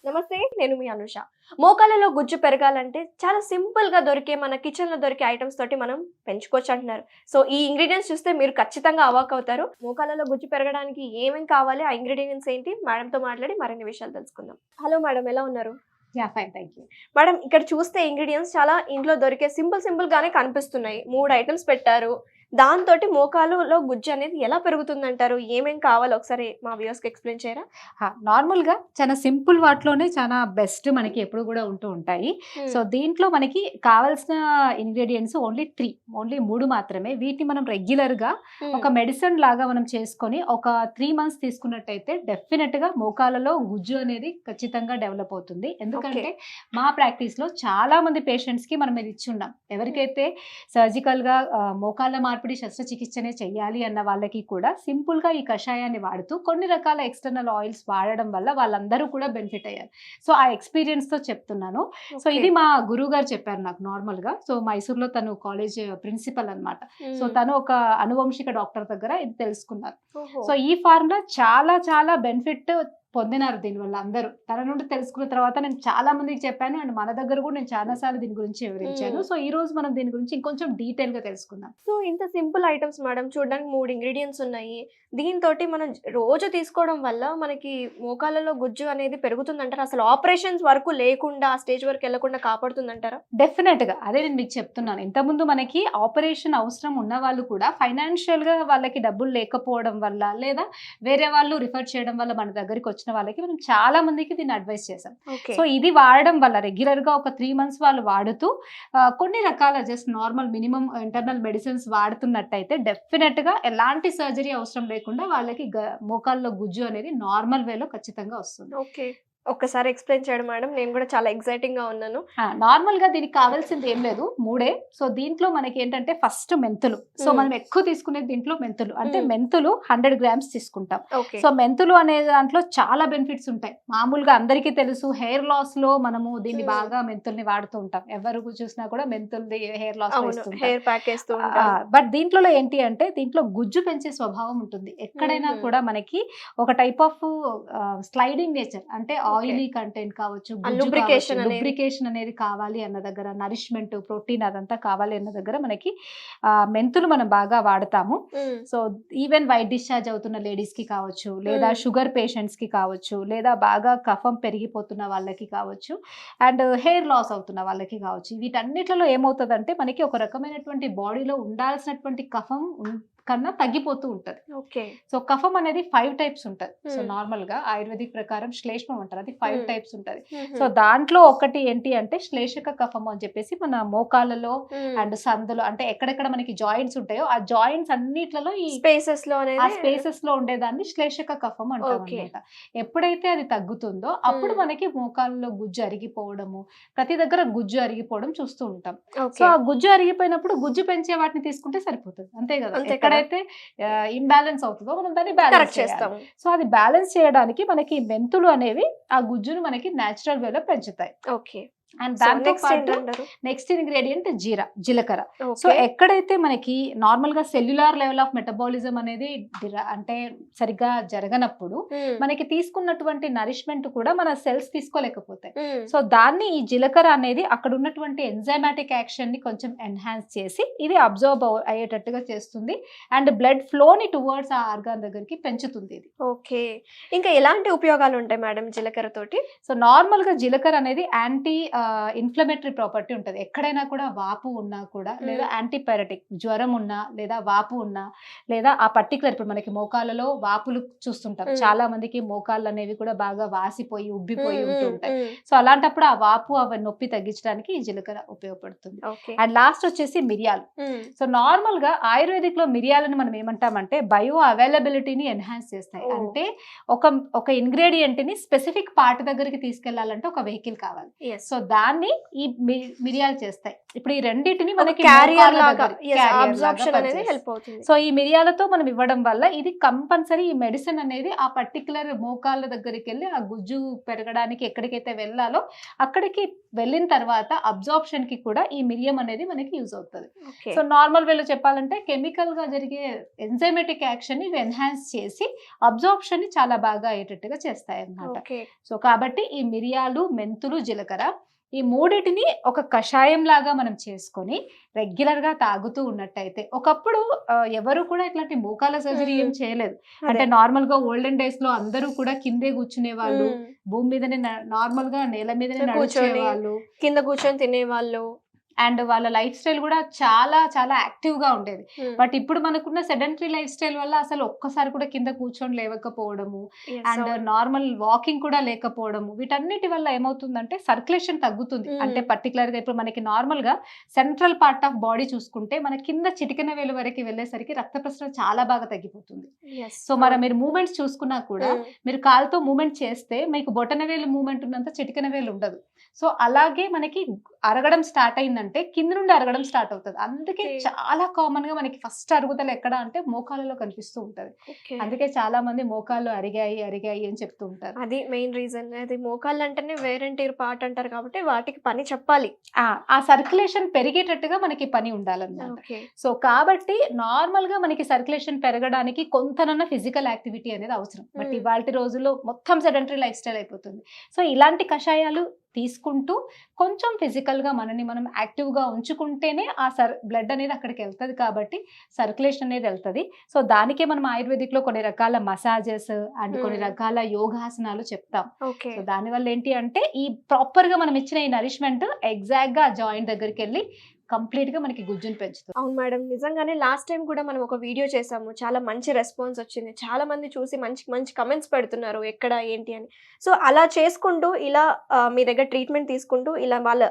నమస్తే, నేను మీ అనుష. మోకాళ్ళలో గుజ్జు పెరగాలంటే చాలా సింపుల్‌గా దొరికే మన కిచెన్‌లో దొరికే ఐటెమ్స్ తోటి మనం పెంచుకోవచ్చు అంటున్నారు. సో, ఈ ఇంగ్రీడియెంట్స్ చూస్తే మీరు ఖచ్చితంగా అవాక్ అవుతారు. మోకాళ్ళలో గుజ్జు పెరగడానికి ఏమేం కావాలి? ఆ ఇంగ్రీడియెంట్స్ ఏంటి? మేడంతో మాట్లాడి మరిన్ని విషయాలు తెలుసుకుందాం. హలో మేడం, ఎలా ఉన్నారు? Fine, thank you. మేడం, ఇక్కడ చూస్తే ఇంగ్రీడియెంట్స్ చాలా ఇంట్లో దొరికే సింపుల్ గానే కనిపిస్తున్నాయి. 3 ఐటెమ్స్ పెట్టారు. దాంతోటి మోకాలులో గుజ్జు అనేది ఎలా పెరుగుతుందంటారు? ఏమేం కావాలో ఒకసారి మా వ్యూయర్స్‌కి ఎక్స్‌ప్లెయిన్ చేయరా? నార్మల్‌గా చాలా సింపుల్ వాటిలోనే చాలా బెస్ట్ మనకి ఎప్పుడు కూడా ఉంటూ ఉంటాయి. సో దీంట్లో మనకి కావాల్సిన ఇంగ్రీడియంట్స్ ఓన్లీ 3 మాత్రమే. వీటిని మనం రెగ్యులర్‌గా ఒక మెడిసిన్ లాగా మనం చేసుకొని ఒక 3 మంత్స్ తీసుకున్నట్టయితే డెఫినెట్‌గా మోకాళ్ళలో గుజ్జు అనేది ఖచ్చితంగా డెవలప్ అవుతుంది. ఎందుకంటే మా ప్రాక్టీస్‌లో చాలా మంది పేషెంట్స్‌కి మనం ఇది ఇచ్చున్నాం. ఎవరికైతే సర్జికల్‌గా మోకాళ్ళ మార్పిడి శస్త్రచికిత్సనే చేయాలి అన్న వాళ్ళకి కూడా సింపుల్ గా ఈ కషాయాన్ని వాడుతూ కొన్ని రకాల ఎక్స్టర్నల్ ఆయిల్స్ వాడడం వల్ల వాళ్ళందరూ కూడా బెనిఫిట్ అయ్యారు. సో ఆ ఎక్స్పీరియన్స్ తో చెప్తున్నాను. సో ఇది మా గురువు గారు చెప్పారు నాకు నార్మల్ గా. సో మైసూర్లో తను కాలేజ్ ప్రిన్సిపల్ అన్నమాట. సో తను ఒక అనువంశిక డాక్టర్ దగ్గర ఇది తెలుసుకున్నారు. సో ఈ ఫార్ములా చాలా చాలా బెనిఫిట్ పొందినారు దీనివల్ల అందరూ. తన నుండి తెలుసుకున్న తర్వాత నేను చాలా మందికి చెప్పాను అండ్ మన దగ్గర కూడా నేను చాలా సార్లు దీని గురించి వివరించాను. సో ఈ రోజు మనం దీని గురించి ఇంకొంచెం డీటెయిల్ గా తెలుసుకుందాం. సో ఇంత సింపుల్ ఐటమ్స్ మేడం, చూడడానికి 3 ఇంగ్రీడియంట్స్ ఉన్నాయి. దీంతోటి మనం రోజు తీసుకోవడం వల్ల మనకి మోకాళ్ళలో గుజ్జు అనేది పెరుగుతుందంటారా? అసలు ఆపరేషన్స్ వరకు లేకుండా ఆ స్టేజ్ వరకు వెళ్లకుండా కాపాడుతుందంటారా? డెఫినెట్ గా అదే నేను మీకు చెప్తున్నాను. ఇంతకుముందు మనకి ఆపరేషన్ అవసరం ఉన్న వాళ్ళు కూడా ఫైనాన్షియల్ గా వాళ్ళకి డబ్బులు లేకపోవడం వల్ల లేదా వేరే వాళ్ళు రిఫర్ చేయడం వల్ల మన దగ్గరికి వచ్చిన వాళ్ళకి మనం చాలా మందికి దీన్ని అడ్వైస్ చేసాం. సో ఇది వాడడం వల్ల రెగ్యులర్ గా ఒక 3 మంత్స్ వాళ్ళు వాడుతూ కొన్ని రకాల just normal minimum internal medicines వాడుతున్నట్టయితే డెఫినెట్ గా ఎలాంటి సర్జరీ అవసరం లేకుండా వాళ్ళకి మోకాల్లో గుజ్జు అనేది నార్మల్ వేలో ఖచ్చితంగా వస్తుంది. ఓకే, ఒక్కసారి ఎక్స్‌ప్లెయిన్ చేయడం మేడం, నేను కూడా చాలా ఎక్సైటింగ్ గా ఉన్నాను. నార్మల్ గా దీనికి కావాల్సింది ఏం లేదు, 3. సో దీంట్లో మనకి ఏంటంటే ఫస్ట్ మెంతులు. సో మనం ఎక్కువ తీసుకునేది దీంట్లో మెంతులు. అంటే మెంతులు 100 గ్రామ్స్ తీసుకుంటాం. సో మెంతులు అనే దాంట్లో చాలా బెనిఫిట్స్ ఉంటాయి. మామూలుగా అందరికీ తెలుసు హెయిర్ లాస్ లో మనము దీన్ని బాగా మెంతుల్ని వాడుతూ ఉంటాం. ఎవరు చూసినా కూడా మెంతుల్ది హెయిర్ లాస్ హెయిర్ ప్యాక్ వేస్తూ బట్ దీంట్లో ఏంటి అంటే దీంట్లో గుజ్జు పెంచే స్వభావం ఉంటుంది. ఎక్కడైనా కూడా మనకి ఒక టైప్ ఆఫ్ స్లైడింగ్ నేచర్, అంటే ఆయిలీ కంటెంట్ కావచ్చు, లూబ్రికేషన్ అనేది కావాలి అన్న దగ్గర, నరిష్మెంట్ ప్రోటీన్ అదంతా కావాలి అన్న దగ్గర మనకి మెంతులు మనం బాగా వాడతాము. సో ఈవెన్ వైట్ డిశ్చార్జ్ అవుతున్న లేడీస్ కి కావచ్చు, లేదా షుగర్ పేషెంట్స్ కి కావచ్చు, లేదా బాగా కఫం పెరిగిపోతున్న వాళ్ళకి కావచ్చు, అండ్ హెయిర్ లాస్ అవుతున్న వాళ్ళకి కావచ్చు. వీటన్నిటిలో ఏమవుతుందంటే మనకి ఒక రకమైనటువంటి బాడీలో ఉండాల్సినటువంటి కఫం కన్నా తగ్గిపోతూ ఉంటది. ఓకే, సో కఫం అనేది 5 టైప్స్ ఉంటది. సో నార్మల్ గా ఆయుర్వేదిక్ ప్రకారం శ్లేష్మం అంటారు, అది 5 టైప్స్ ఉంటది. సో దాంట్లో ఒకటి ఏంటి అంటే శ్లేషక కఫం అని చెప్పేసి మన మోకాళ్ళలో అండ్ సందులో, అంటే ఎక్కడెక్కడ మనకి జాయింట్స్ ఉంటాయో ఆ జాయింట్స్ అన్నిట్లలో ఈ స్పేసెస్ లో ఉండేదాన్ని శ్లేషక కఫం అంటాం అన్నమాట. ఎప్పుడైతే అది తగ్గుతుందో అప్పుడు మనకి మోకాళ్ళలో గుజ్జు అరిగిపోవడము, ప్రతి దగ్గర గుజ్జు అరిగిపోవడం చూస్తూ ఉంటాం. సో ఆ గుజ్జు అరిగిపోయినప్పుడు గుజ్జు పెంచే వాటిని తీసుకుంటే సరిపోతుంది, అంతే కదా. ఎక్కడైతే ఇంబ్యాలెన్స్ అవుతుందో మనం దాన్ని బ్యాలెన్స్ చేస్తాం. సో అది బ్యాలెన్స్ చేయడానికి మనకి మెంతులు అనేవి ఆ గుజ్జును మనకి నేచురల్ వేలో పెంచుతాయి. ఓకే, అండ్ దాంతో పాటు నెక్స్ట్ ఇంగ్రీడియంట్ జీలకర్ర. సో ఎక్కడైతే మనకి నార్మల్ గా సెల్యులార్ లెవెల్ ఆఫ్ మెటబాలిజం అనేది అంటే సరిగ్గా జరగనప్పుడు మనకి తీసుకున్నటువంటి నరిష్మెంట్ కూడా మన సెల్స్ తీసుకోలేకపోతాయి. సో దాన్ని ఈ జీలకర్ర అనేది అక్కడ ఉన్నటువంటి ఎంజైమాటిక్ యాక్షన్ ని కొంచెం ఎన్హాన్స్ చేసి ఇది అబ్జర్వ్ అయ్యేటట్టుగా చేస్తుంది అండ్ బ్లడ్ ఫ్లోని టువర్డ్స్ ఆ ఆర్గాన్ దగ్గరికి పెంచుతుంది ఇది. ఓకే, ఇంకా ఎలాంటి ఉపయోగాలు ఉంటాయి మేడం జీలకర్ర తోటి? సో నార్మల్ గా జీలకర్ర అనేది యాంటీ ఇన్ఫ్లమేటరీ ప్రాపర్టీ ఉంటుంది. ఎక్కడైనా కూడా వాపు ఉన్నా కూడా, లేదా యాంటీపైరటిక్, జ్వరం ఉన్నా లేదా వాపు ఉన్నా, లేదా ఆ పర్టికులర్ ఇప్పుడు మనకి మోకాళ్ళలో వాపులు చూస్తుంటాం, చాలా మందికి మోకాళ్ళు అనేవి కూడా బాగా వాసిపోయి ఉబ్బిపోయి ఉంటూ ఉంటాయి. సో అలాంటప్పుడు ఆ వాపు అవి నొప్పి తగ్గించడానికి ఈ జీలకర్ర ఉపయోగపడుతుంది. అండ్ లాస్ట్ వచ్చేసి మిరియాలు. సో నార్మల్ గా ఆయుర్వేదిక్ లో మిరియాలను మనం ఏమంటామంటే బయో అవైలబిలిటీని ఎన్హాన్స్ చేస్తాయి. అంటే ఒక ఇంగ్రీడియంట్ ని స్పెసిఫిక్ పార్ట్ దగ్గరికి తీసుకెళ్లాలంటే ఒక వెహికల్ కావాలి. సో దాన్ని ఈ మిరియాలు చేస్తాయి. ఇప్పుడు ఈ రెండింటిని మనకి క్యారియర్ లాగా అబ్జార్ప్షన్ అనేది హెల్ప్ అవుతుంది. సో ఈ మిరియాలతో మనం ఇవ్వడం వల్ల ఇది కంపల్సరీ ఈ మెడిసిన్ అనేది ఆ పర్టికులర్ మోకాళ్ళ దగ్గరికి వెళ్ళి ఆ గుజ్జు పెరగడానికి ఎక్కడికైతే వెళ్ళాలో అక్కడికి వెళ్ళిన తర్వాత అబ్జార్ప్షన్ కి కూడా ఈ మిరియం అనేది మనకి యూజ్ అవుతుంది. సో నార్మల్ వేలో చెప్పాలంటే కెమికల్ గా జరిగే ఎంజైమేటిక్ యాక్షన్ ఇవి ఎన్హాన్స్ చేసి అబ్జార్ప్షన్ ని చాలా బాగా అయ్యేటట్టుగా చేస్తాయి అన్నమాట. సో కాబట్టి ఈ మిరియాలు, మెంతులు, జీలకర్ర ఈ మూడిటిని ఒక కషాయం లాగా మనం చేసుకొని రెగ్యులర్ గా తాగుతూ ఉన్నట్టయితే, ఒకప్పుడు ఎవరు కూడా ఇట్లాంటి మోకాల సర్జరీ ఏం చేయలేదు. అంటే నార్మల్ గా ఓల్డెన్ డేస్ లో అందరూ కూడా కిందే కూర్చునే వాళ్ళు, భూమి మీదనే నార్మల్ గా నేల మీదనే నడిచే వాళ్ళు, కింద కూర్చొని తినేవాళ్ళు, అండ్ వాళ్ళ లైఫ్ స్టైల్ కూడా చాలా చాలా యాక్టివ్ గా ఉండేది. బట్ ఇప్పుడు మనకున్న సెడెంటరీ లైఫ్ స్టైల్ వల్ల అసలు ఒక్కసారి కూడా కింద కూర్చొని లేవకపోవడము, అండ్ నార్మల్ వాకింగ్ కూడా లేకపోవడము, వీటన్నిటి వల్ల ఏమవుతుందంటే సర్క్యులేషన్ తగ్గుతుంది. అంటే పర్టికులర్ గా ఇప్పుడు మనకి నార్మల్ గా సెంట్రల్ పార్ట్ ఆఫ్ బాడీ చూసుకుంటే మన కింద చిటికెన వేలు వరకు వెళ్ళేసరికి రక్త ప్రసరణ చాలా బాగా తగ్గిపోతుంది. సో మీరు మూమెంట్స్ చూసుకున్నా కూడా మీరు కాలుతో మూమెంట్ చేస్తే మీకు బొటన వేలు మూమెంట్ ఉన్నంత చిటికెన వేలు ఉండదు. సో అలాగే మనకి అరగడం స్టార్ట్ అయిందంటే కింద నుండి అరగడం స్టార్ట్ అవుతుంది. అందుకే చాలా కామన్ గా మనకి ఫస్ట్ అరుగుదల ఎక్కడ అంటే మోకాళ్ళలో కనిపిస్తూ ఉంటది. అందుకే చాలా మంది మోకాళ్ళు అరిగాయి అని చెప్తూ ఉంటారు. అది మెయిన్ రీజన్. అది మోకాళ్ళు అంటేనే వేర్ అండ్ టైర్ పార్ట్ అంటారు కాబట్టి వాటికి పని చెప్పాలి. ఆ సర్క్యులేషన్ పెరిగేటట్టుగా మనకి పని ఉండాలన్నమాట. సో కాబట్టి నార్మల్ గా మనకి సర్క్యులేషన్ పెరగడానికి కొంతనన్నా ఫిజికల్ యాక్టివిటీ అనేది అవసరం. బట్ ఇవాళ రోజుల్లో మొత్తం సెడెంటరీ లైఫ్ స్టైల్ అయిపోతుంది. సో ఇలాంటి కషాయాలు తీసుకుంటూ కొంచెం ఫిజికల్ గా మనని మనం యాక్టివ్ గా ఉంచుకుంటేనే ఆ బ్లడ్ అనేది అక్కడికి వెళ్తుంది, కాబట్టి సర్క్యులేషన్ అనేది వెళ్తుంది. సో దానికే మనం ఆయుర్వేదిక్ లో కొన్ని రకాల మసాజెస్ అండ్ కొన్ని రకాల యోగాసనాలు చెప్తాం. సో దానివల్ల ఏంటి అంటే ఈ ప్రాపర్ గా మనం ఇచ్చిన ఈ నరిష్మెంట్ ఎగ్జాక్ట్ గా జాయింట్ దగ్గరికి వెళ్ళి కంప్లీట్ గా మనకి గుజ్జును పెంచుతుంది. అవును మేడం, నిజంగానే లాస్ట్ టైం కూడా మనం ఒక వీడియో చేసాము, చాలా మంచి రెస్పాన్స్ వచ్చింది. చాలా మంది చూసి మంచి మంచి కమెంట్స్ పెడుతున్నారు ఎక్కడ ఏంటి అని. సో అలా చేసుకుంటూ ఇలా మీ దగ్గర ట్రీట్మెంట్ తీసుకుంటూ ఇలా వాళ్ళ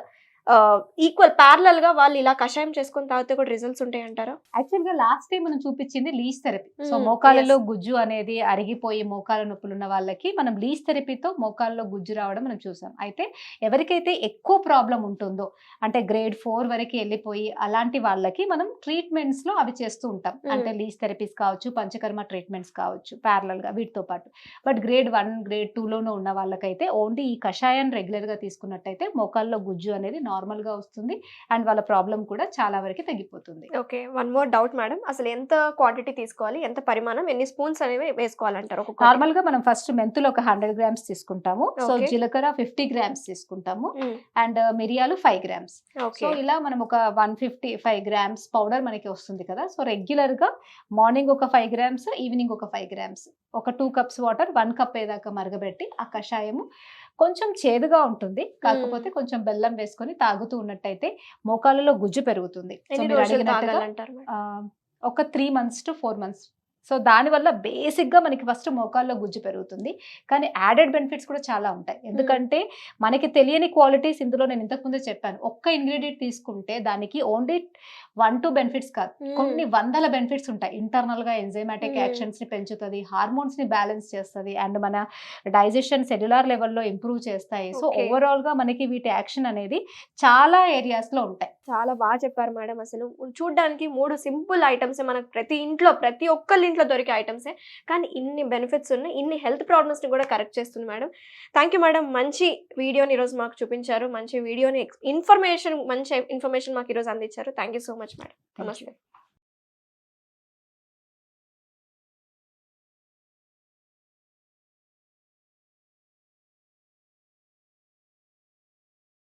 ఈక్వల్ ప్యారలల్ గా వాళ్ళు ఇలా కషాయం చేసుకుని తాగితే కూడా రిజల్ట్స్ ఉంటాయి అంటారా? యాక్చువల్ గా లాస్ట్ టైం మనం చూపించింది లీచ్ థెరపీ. సో మోకాళ్ళలో గుజ్జు అనేది అరిగిపోయి మోకాళ్ళ నొప్పులు ఉన్న వాళ్ళకి మనం లీచ్ థెరపీతో మోకాళ్ళలో గుజ్జు రావడం మనం చూసాం. అయితే ఎవరికైతే ఎక్కువ ప్రాబ్లం ఉంటుందో అంటే గ్రేడ్ 4 వరకు వెళ్ళిపోయి అలాంటి వాళ్ళకి మనం ట్రీట్మెంట్స్ లో అవి చేస్తూ ఉంటాం. అంటే లీచ్ థెరపీస్ కావచ్చు, పంచకర్మ ట్రీట్మెంట్స్ కావచ్చు ప్యారలల్ గా వీటితో పాటు. బట్ గ్రేడ్ 1, గ్రేడ్ 2 లోనూ ఉన్న వాళ్ళకైతే ఓన్లీ ఈ కషాయాన్ని రెగ్యులర్ గా తీసుకున్నట్టయితే మోకాళ్ళలో గుజ్జు అనేది నార్మల్ గా వస్తుంది అండ్ వాళ్ళ ప్రాబ్లం కూడా చాలా వరకు తగ్గిపోతుంది. Okay, one more doubt madam, అసలు ఎంత క్వాంటిటీ తీసుకోవాలి, ఎంత పరిమాణం, ఎన్ని స్పూన్స్ అనేవి వేసుకోవాలంటారు? నార్మల్ గా మనం ఫస్ట్ మెంతులు ఒక 100 గ్రామ్స్ తీసుకుంటాము. సో జీలకర్ర 50 గ్రామ్స్ తీసుకుంటాము అండ్ మిరియాలు 5 గ్రామ్స్. సో ఇలా మనం ఒక 155 గ్రామ్స్ పౌడర్ మనకి వస్తుంది కదా. సో రెగ్యులర్ గా మార్నింగ్ ఒక 5 గ్రామ్స్, ఈవినింగ్ ఒక 5 గ్రామ్స్, ఒక 2 కప్స్ వాటర్ 1 కప్ ఏదాకా మరగబెట్టి ఆ కషాయము కొంచెం చేదుగా ఉంటుంది, కాకపోతే కొంచెం బెల్లం వేసుకొని తాగుతూ ఉన్నట్టయితే మోకాళ్ళలో గుజ్జు పెరుగుతుంది. సో మీరు అడిగినట్టుగా ఒక 3 months to 4 months. సో దానివల్ల బేసిక్గా మనకి ఫస్ట్ మోకాల్లో గుజ్జు పెరుగుతుంది, కానీ యాడెడ్ బెనిఫిట్స్ కూడా చాలా ఉంటాయి. ఎందుకంటే మనకి తెలియని క్వాలిటీస్ ఇందులో నేను ఇంతకుముందే చెప్పాను. ఒక్క ఇంగ్రీడియంట్ తీసుకుంటే దానికి ఓన్లీ 1-2 బెనిఫిట్స్ కాదు, కొన్ని వందల బెనిఫిట్స్ ఉంటాయి. ఇంటర్నల్ గా ఎంజైమాటిక్ యాక్షన్స్ ని పెంచుతుంది, హార్మోన్స్ ని బ్యాలెన్స్ చేస్తుంది అండ్ మన డైజెషన్ సెల్యులార్ లెవెల్లో ఇంప్రూవ్ చేస్తాయి. సో ఓవరాల్ గా మనకి వీటి యాక్షన్ అనేది చాలా ఏరియాస్ లో ఉంటాయి. చాలా బాగా చెప్పారు మేడం. అసలు చూడడానికి 3 సింపుల్ ఐటమ్స్ మనకు ప్రతి ఇంట్లో ప్రతి ఒక్కరి ఇంట్లో దొరికే ఐటమ్సే, కానీ ఇన్ని బెనిఫిట్స్ ఉన్నాయి, ఇన్ని హెల్త్ ప్రాబ్లమ్స్ ని కూడా కరెక్ట్ చేస్తుంది మేడం. థ్యాంక్ యూ మేడం, మంచి వీడియోని ఈరోజు మాకు చూపించారు, మంచి వీడియోని మంచి ఇన్ఫర్మేషన్ మాకు ఈరోజు అందించారు. Thank you so much madam. నమస్తే.